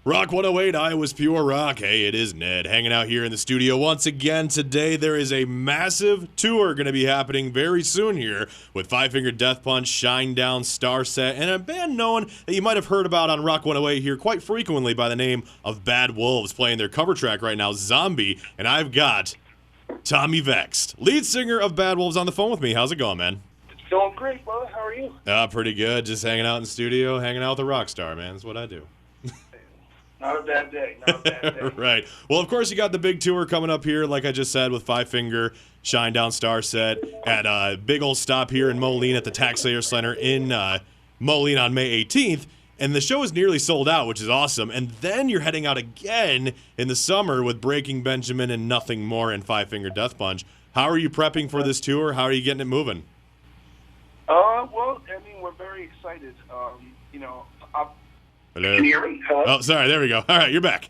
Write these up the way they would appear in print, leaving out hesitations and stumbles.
Rock 108, Iowa's Pure Rock. Hey, it is Ned hanging out here in the studio once again. Today there is a massive tour going to be happening very soon here with Five Finger Death Punch, Shinedown, Starset, and a band known that you might have heard about on Rock 108 here quite frequently by the name of Bad Wolves, playing their cover track right now, Zombie. And I've got Tommy Vext, lead singer of Bad Wolves, on the phone with me. How's it going, man? It's going great, brother. How are you? Pretty good. Just hanging out in the studio, hanging out with a rock star, man. That's what I do. Not a bad day. Not a bad day. Right. Well, of course, you got the big tour coming up here, like I just said, with Five Finger, Shinedown, Starset, at a big old stop here in Moline at the Taxslayer Center in Moline on May 18th. And the show is nearly sold out, which is awesome. And then you're heading out again in the summer with Breaking Benjamin and Nothing More and Five Finger Death Punch. How are you prepping for this tour? How are you getting it moving? Well, I mean, we're very excited. Hello? Can you hear me? Hello? Oh, sorry. There we go. All right, you're back.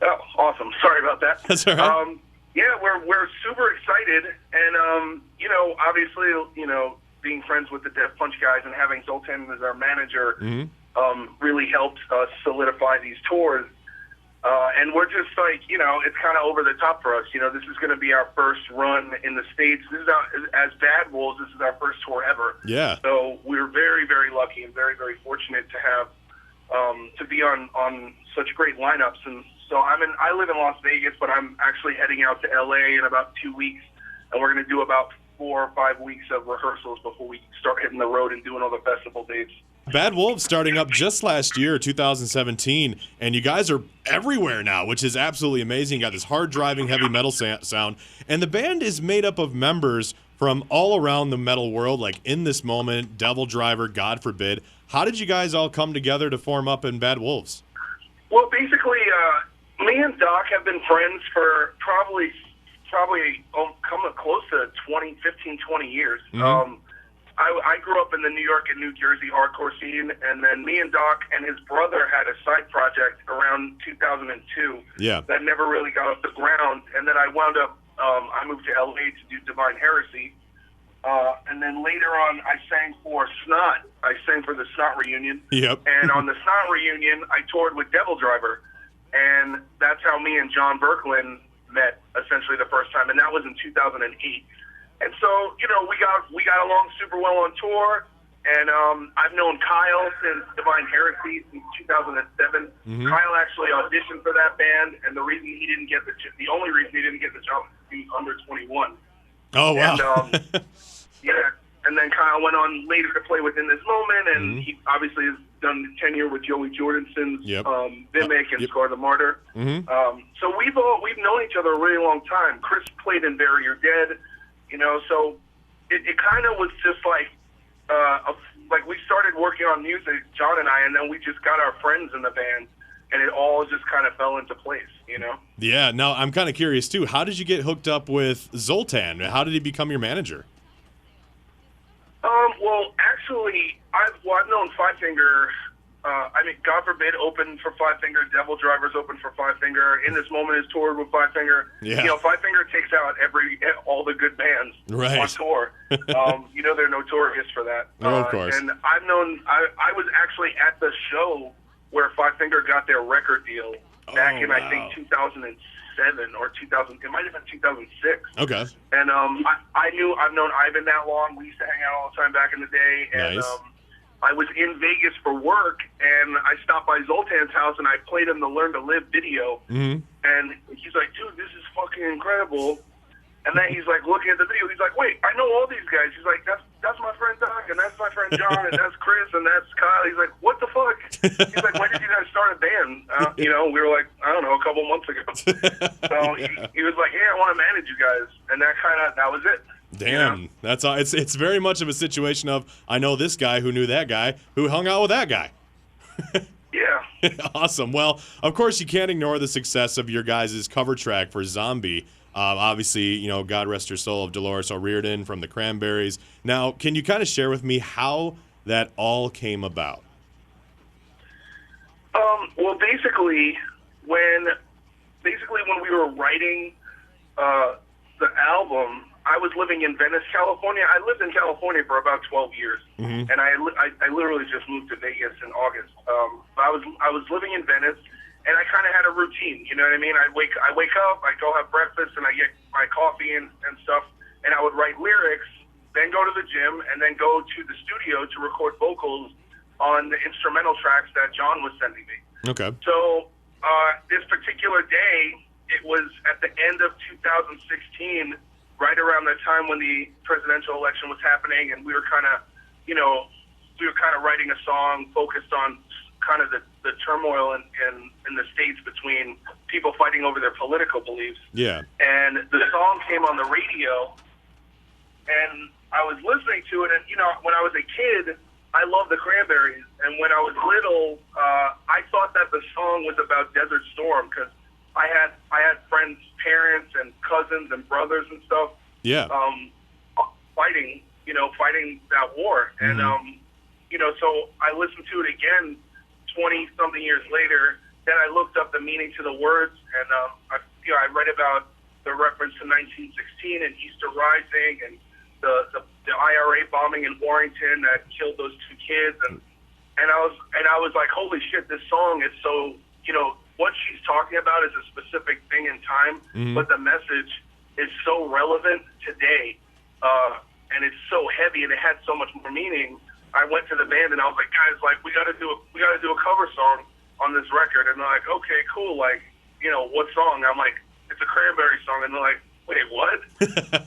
Oh, awesome. Sorry about that. That's all right. Yeah, we're super excited, and obviously, being friends with the Death Punch guys and having Zoltan as our manager really helped us solidify these tours. And we're just like, it's kind of over the top for us. This is going to be our first run in the States. This is as Bad Wolves, this is our first tour ever. Yeah. So we're very, very lucky and very, very fortunate to have to be on such great lineups. And so I live in Las Vegas, but I'm actually heading out to LA in about 2 weeks, and we're going to do about 4 or 5 weeks of rehearsals before we start hitting the road and doing all the festival dates. Bad Wolves starting up just last year, 2017, and you guys are everywhere now, which is absolutely amazing. You got this hard-driving heavy metal sound, and the band is made up of members from all around the metal world, like In This Moment, Devil Driver, God Forbid. How did you guys all come together to form up in Bad Wolves? Well, basically, me and Doc have been friends for probably coming close to 20 years. Mm-hmm. I grew up in the New York and New Jersey hardcore scene, and then me and Doc and his brother had a side project around 2002 that never really got off the ground. And then I wound up, I moved to LA to do Divine Heresy. And then later on, I sang for Snot. I sang for the Snot reunion. Yep. And on the Snot reunion, I toured with Devil Driver. And that's how me and John Berklin met essentially the first time. And that was in 2008. And so, we got along super well on tour, and I've known Kyle since Divine Heresy since 2007. Mm-hmm. Kyle actually auditioned for that band, and the only reason he didn't get the job was he was under 21. Oh wow! And, and then Kyle went on later to play within This Moment, and he obviously has done tenure with Joey Jordenson's Vimic and Scar the Martyr. Mm-hmm. So we've known each other a really long time. Chris played in Bury Your Dead. So it kind of was just like we started working on music, John and I, and then we just got our friends in the band, and it all just kind of fell into place, Yeah. Now, I'm kind of curious, too. How did you get hooked up with Zoltan? How did he become your manager? Well, actually, I've known Five Finger. God Forbid opened for Five Finger. Devil Driver's opened for Five Finger. In This Moment is toured with Five Finger. Yeah. Five Finger takes out all the good bands on tour. They're notorious for that. Of course. And I was actually at the show where Five Finger got their record deal back in, I think, 2007 or 2000. It might have been 2006. Okay. And I've known Ivan that long. We used to hang out all the time back in the day. And, nice. I was in Vegas for work, and I stopped by Zoltan's house, and I played him the Learn to Live video. Mm-hmm. And he's like, dude, this is fucking incredible. And then he's like looking at the video. He's like, wait, I know all these guys. He's like, that's my friend Doc, and that's my friend John, and that's Chris, and that's Kyle. He's like, what the fuck? He's like, when did you guys start a band? We were like, I don't know, a couple months ago. So he was like, yeah, I want to manage you guys. And that was it. Damn, that's all. It's very much of a situation of, I know this guy who knew that guy who hung out with that guy. Yeah. Awesome. Well, of course, you can't ignore the success of your guys' cover track for Zombie. Obviously, God rest her soul, of Deloris O Rierden from the Cranberries. Now, can you kind of share with me how that all came about? Well, basically when we were writing the album, I was living in Venice, California. I lived in California for about 12 years, and I literally just moved to Vegas in August. I was living in Venice, and I kind of had a routine. You know what I mean? I wake up, I go have breakfast, and I get my coffee and stuff, and I would write lyrics, then go to the gym, and then go to the studio to record vocals on the instrumental tracks that John was sending me. Okay. So this particular day, it was at the end of 2016, right around the time when the presidential election was happening, and we were kind of writing a song focused on kind of the turmoil in the States between people fighting over their political beliefs. Yeah. And the song came on the radio, and I was listening to it, and, you know, when I was a kid, I loved the Cranberries, and when I was little, I thought that the song was about Desert Storm, because I had friends, parents, and cousins and brothers and stuff. Yeah. Fighting that war, and so I listened to it again 20-something years later. Then I looked up the meaning to the words, and I read about the reference to 1916 and Easter Rising and the IRA bombing in Warrington that killed those two kids, and I was like, holy shit, this song is so, you know, what she's talking about is a specific thing in time, but the message is so relevant today, and it's so heavy, and it had so much more meaning. I went to the band and I was like, guys, like we got to do a cover song on this record, and they're like, okay, cool, like, you know, what song? I'm like, it's a Cranberry song, and they're like, wait, what?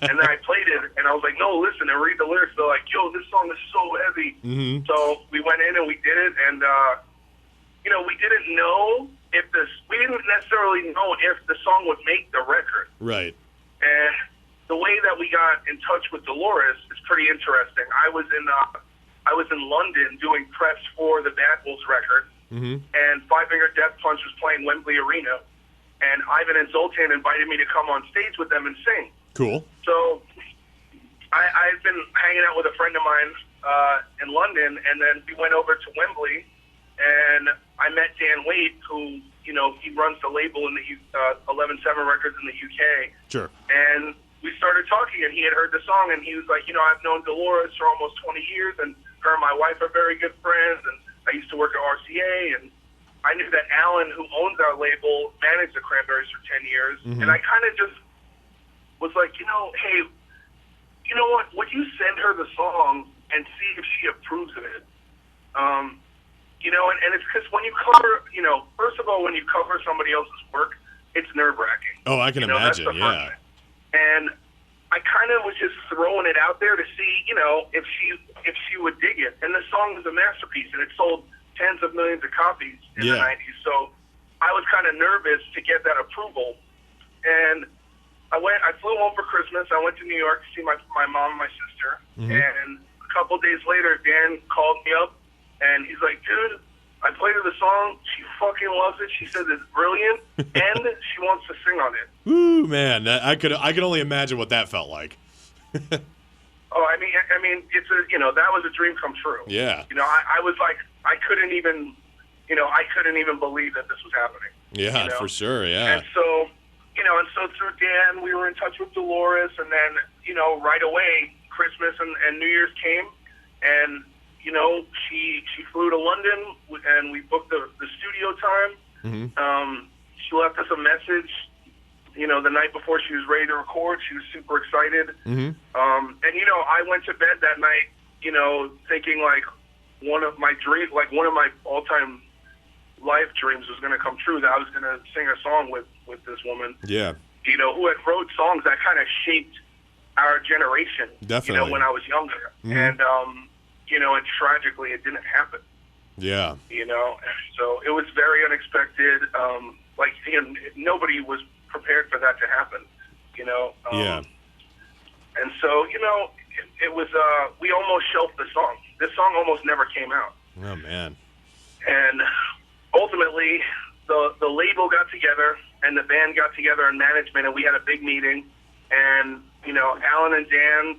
And then I played it, and I was like, no, listen, and read the lyrics. They're like, yo, this song is so heavy. So we went in and we did it, and we didn't know we didn't necessarily know if the song would make the record. Right. And the way that we got in touch with Deloris is pretty interesting. I was in London doing press for the Bad Wolves record, and Five Finger Death Punch was playing Wembley Arena, and Ivan and Zoltan invited me to come on stage with them and sing. Cool. So I've been hanging out with a friend of mine in London, and then we went over to Wembley, and I met Dan Waite, who, you know, he runs the label in the 11-7 Records in the UK. Sure. And we started talking, and he had heard the song, and he was like, you know, I've known Deloris for almost 20 years, and her and my wife are very good friends, and I used to work at RCA, and I knew that Alan, who owns our label, managed the Cranberries for 10 years, and I kind of just was like, you know, hey, you know what, would you send her the song and see if she approves of it? You know, and it's because when you cover, you know, first of all, when you cover somebody else's work, it's nerve-wracking. Oh, I can imagine, yeah. And I kind of was just throwing it out there to see, you know, if she would dig it. And the song was a masterpiece, and it sold tens of millions of copies in the 90s. So I was kind of nervous to get that approval. And I flew home for Christmas. I went to New York to see my mom and my sister. And a couple days later, Dan called me up, and he's like, dude, I played her the song. She fucking loves it. She says it's brilliant, and she wants to sing on it. Ooh, man, I could only imagine what that felt like. Oh, I mean, it's that was a dream come true. Yeah. You know, I was like, I couldn't even believe that this was happening. Yeah, for sure. Yeah. And so, through Dan, we were in touch with Deloris, and then, you know, right away, Christmas and New Year's came, and, you know, she flew to London, and we booked the studio time. She left us a message, you know, the night before she was ready to record. She was super excited. And, you know, I went to bed that night, you know, thinking like one of my all-time life dreams was going to come true, that I was going to sing a song with this woman. Yeah. You know, who had wrote songs that kind of shaped our generation. Definitely. You know, when I was younger. And, you know, and tragically it didn't happen. Yeah. You know, and so it was very unexpected. Like, you know, nobody was prepared for that to happen, you know. Yeah. And so, you know, it was, we almost shelved the song. This song almost never came out. Oh, man. And ultimately, the label got together, and the band got together in management, and we had a big meeting. And, you know, Alan and Dan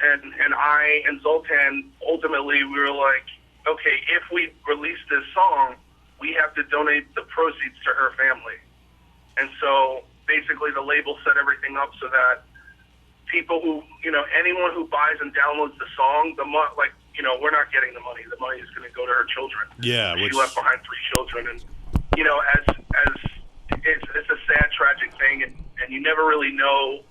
and I and Zoltan, ultimately, we were like, okay, if we release this song, we have to donate the proceeds to her family. And so basically the label set everything up so that people who, anyone who buys and downloads the song, we're not getting the money. The money is going to go to her children. Yeah, she left behind 3 children, and as it's a sad, tragic thing, and you never really know.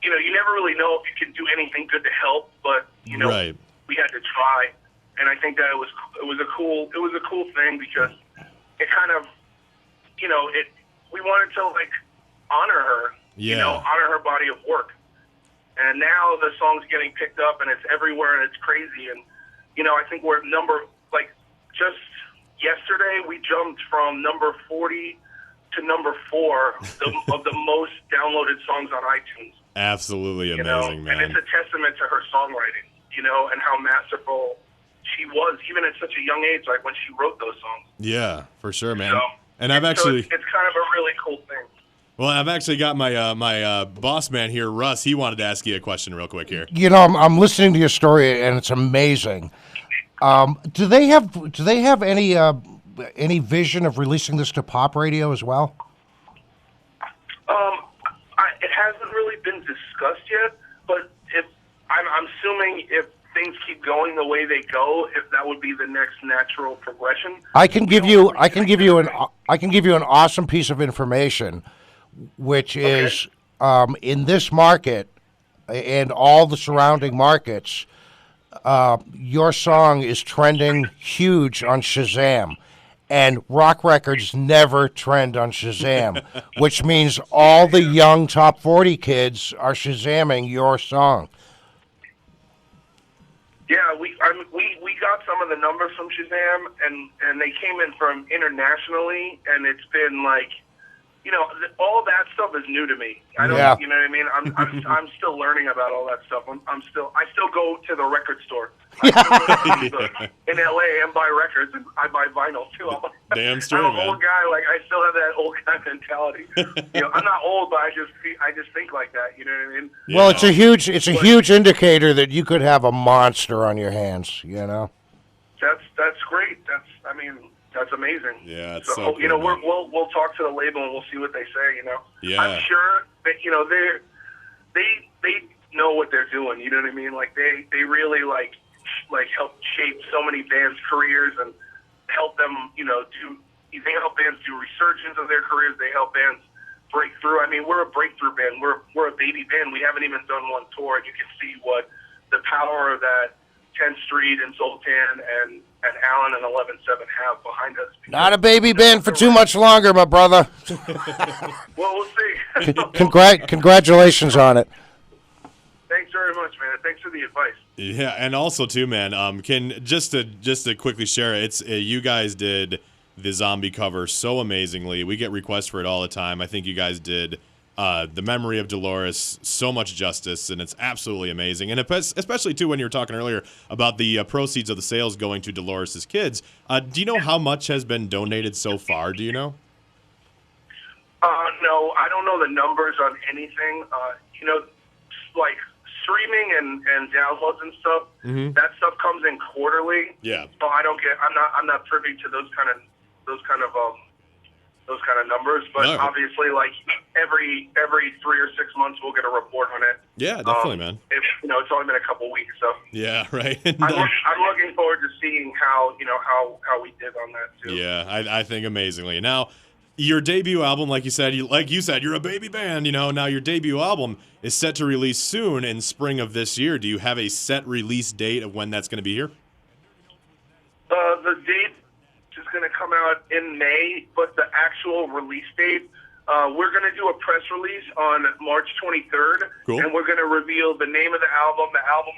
You never really know if you can do anything good to help, but right. We had to try, and I think that it was a cool thing because it kind of, we wanted to honor her, honor her body of work. And now the song's getting picked up, and it's everywhere, and it's crazy. And, I think we're just yesterday, we jumped from number 40 to number 4 of the most downloaded songs on iTunes. Absolutely amazing, man. And it's a testament to her songwriting, and how masterful she was, even at such a young age, like when she wrote those songs. Yeah, for sure, man. So, and I've actually... it's kind of a really cool thing. Well, I've actually got my boss man here, Russ. He wanted to ask you a question real quick here. I'm listening to your story, and it's amazing. Do they have any vision of releasing this to pop radio as well? It hasn't really been discussed yet, but I'm assuming if things keep going the way they go, if that would be the next natural progression. I can give you an awesome piece of information, which is in this market and all the surrounding markets, your song is trending huge on Shazam. And rock records never trend on Shazam, which means all the young top 40 kids are Shazamming your song. Yeah, we got some of the numbers from Shazam, and they came in from internationally, and it's been all that stuff is new to me. I don't, you know what I mean? I'm still learning about all that stuff. I still go to the record store. In LA and buy records, and I buy vinyl too. Damn straight, I'm an man. old guy. I still have that old guy mentality. I'm not old, but I just think like that. You know what I mean? Yeah. Well, it's a huge indicator that you could have a monster on your hands. That's great. That's amazing. Yeah, it's so cool, we'll talk to the label and we'll see what they say. Yeah. I'm sure that they know what they're doing. You know what I mean? They really help shape so many bands' careers and help them. They help bands do resurgence of their careers. They help bands break through. I mean, we're a breakthrough band. We're a baby band. We haven't even done one tour, and you can see what the power that 10th Street and Zoltan and Allen and 11-7 have behind us. Not a baby band for too much longer, my brother. Well, we'll see. Congratulations on it. Thanks very much, man. Thanks for the advice. Yeah, and also too, man. Can just to quickly share, it's you guys did the zombie cover so amazingly. We get requests for it all the time. I think you guys did the memory of Deloris so much justice, and it's absolutely amazing. And especially too when you were talking earlier about the proceeds of the sales going to Deloris's kids. Do you know how much has been donated so far? Do you know? No, I don't know the numbers on anything. Streaming and downloads and stuff. Mm-hmm. That stuff comes in quarterly. Yeah. So I'm not privy to those kind of numbers. But No. obviously, every 3 or 6 months, we'll get a report on it. Yeah, definitely, man. It's only been a couple weeks, so Yeah, right. I'm looking forward to seeing how we did on that too. Yeah, I think amazingly. Now, your debut album, like you said, you're a baby band. Now your debut album is set to release soon in spring of this year. Do you have a set release date of when that's going to be here? The date is going to come out in May, but the actual release date, we're going to do a press release on March 23rd, Cool. And we're going to reveal the name of the album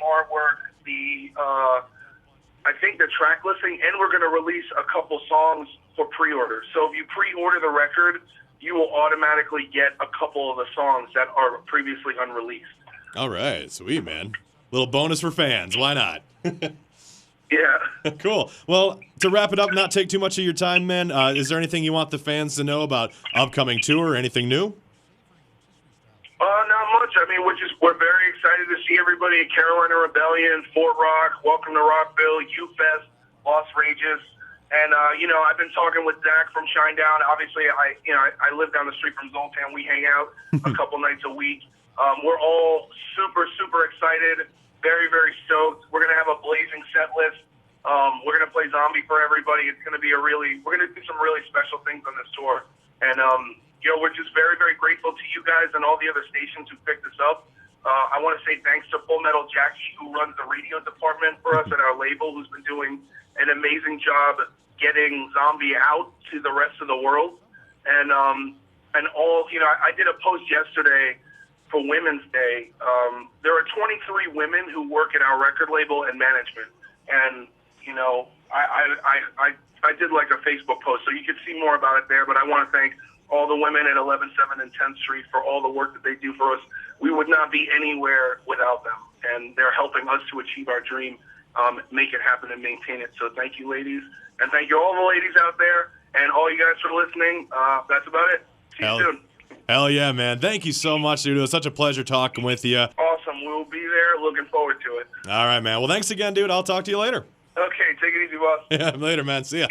artwork, I think the track listing, and we're going to release a couple songs for pre-order. So if you pre-order the record, you will automatically get a couple of the songs that are previously unreleased. All right, sweet, man. Little bonus for fans. Why not? Yeah. Cool. Well, to wrap it up, not take too much of your time, man, is there anything you want the fans to know about upcoming tour or anything new? Not much. I mean, we're very excited to see everybody at Carolina Rebellion, Fort Rock, Welcome to Rockville, U-Fest, Lost Rages. And, I've been talking with Zach from Shinedown. Obviously, I live down the street from Zoltan. We hang out a couple nights a week. We're all super, super excited, very, very stoked. We're going to have a blazing set list. We're going to play Zombie for everybody. It's going to be we're going to do some really special things on this tour. And, we're just very, very grateful to you guys and all the other stations who picked us up. I want to say thanks to Full Metal Jackie, who runs the radio department for us at our label, who's been doing an amazing job getting Zombie out to the rest of the world. And all, I did a post yesterday for Women's Day. There are 23 women who work at our record label and management. And, I did like a Facebook post, so you can see more about it there. But I want to thank all the women at 11th, 7th, and 10th Street for all the work that they do for us. We would not be anywhere without them, and they're helping us to achieve our dream, make it happen, and maintain it. So thank you, ladies, and thank you all the ladies out there, and all you guys for listening. That's about it. See you soon. Hell yeah, man. Thank you so much, dude. It was such a pleasure talking with you. Awesome. We'll be there. Looking forward to it. All right, man. Well, thanks again, dude. I'll talk to you later. Okay. Take it easy, boss. Yeah, later, man. See ya.